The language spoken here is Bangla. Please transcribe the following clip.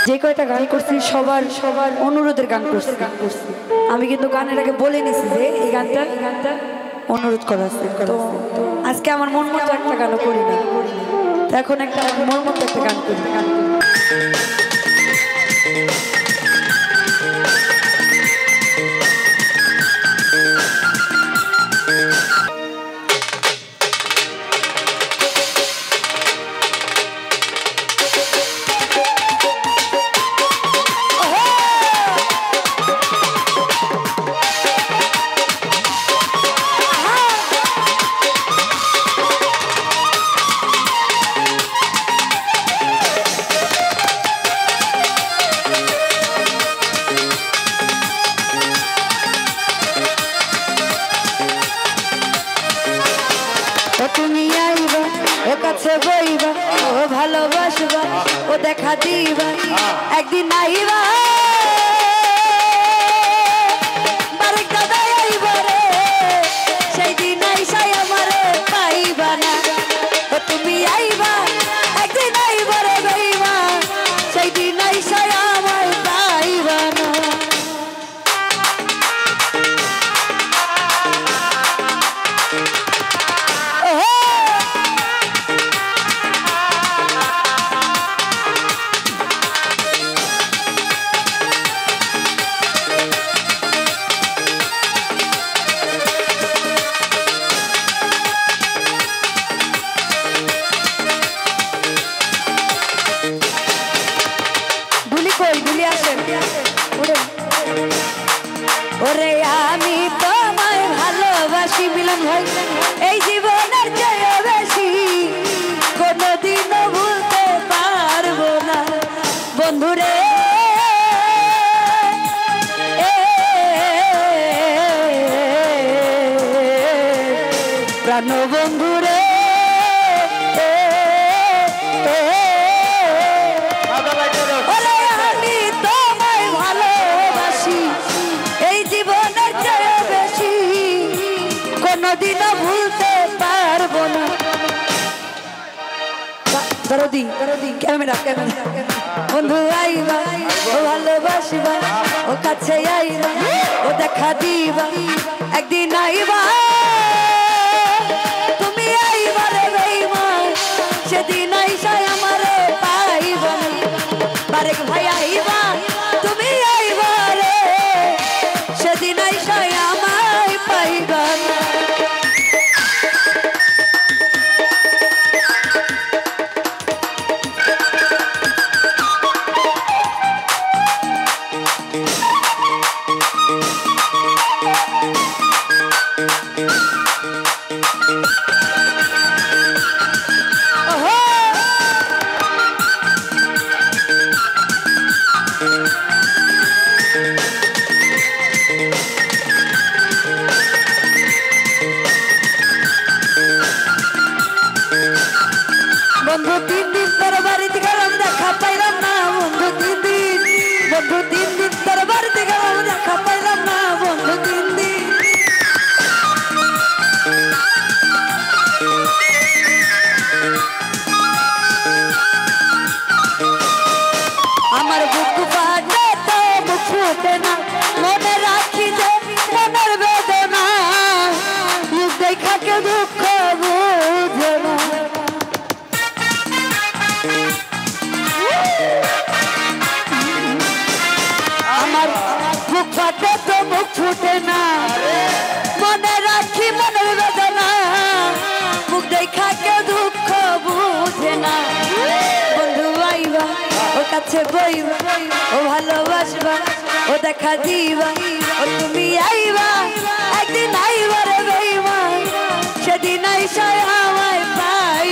যে কয়টা গান করছি সবার সবার অনুরোধের গান করছি আমি কিন্তু গানের আগে বলে নিছি যে এই গানটা অনুরোধ করা আছে। তো আজকে আমার মন মতো একটা গানও করি না, তো এখন একটা মন মতো একটা গান করি। তুমি আইবা ও কাছে বইবা ও ভালোবাসবা ও দেখা দিবা একদিন আইবা বারেক দাদা আইবা রে সেই দিন আইসাই আমারে পাইবা না। ও তুমি আইবা একদিন আইবা রে বইবা সেই দিন আইসাই আমায় পাইবা না। ওরে আমি তোমায় ভালোবাসি মিলন ভাই এই জীবনের চেয়ে বেশি কোনোদিনও ভুলতে পারবো না বন্ধুরে। প্রাণ বন্ধুরে কোনদিনও ভুলতে পারবো না। দরদি ক্যামেরা বন্ধু আইবা ও ভালোবাসবা ও কাছে আইবা ও দেখা দিবা একদিন আইবা তুমি আইবা রে বেঈমান সেদিন আইসাই আমারে পাইবা বারেক ভাই আইবা তুমি আইবা রে সেদিন আইসাই আমায় পাইবা না। বন্ধু 3 দিন তোর বাড়িতে গেলাম দেখা পাইলাম না বন্ধু 3 দিন বন্ধু 3 দিন তোর বাড়িতে গেলাম দেখা পাইলাম না বন্ধু 3 দিন। আমার বুক ফাটে তো মুখ ফুটে না মনে রাখি যে মনের বেদনা মুখ দেখা কেউ দুঃখ বুঝে না। আমার বুক ফাটে তো মুখ ফুটে না মনে রাখি মনের বেদনা মুখ দেখা কেউ দুঃখ বুঝে না। বন্ধু আইবা ও কাছে বইবা ও ভালোবাসবা ও দেখা দিবা ও তুমি আইবা একদিন আইবা রে বেঈমান সেদিন আইসাই আমায় পাই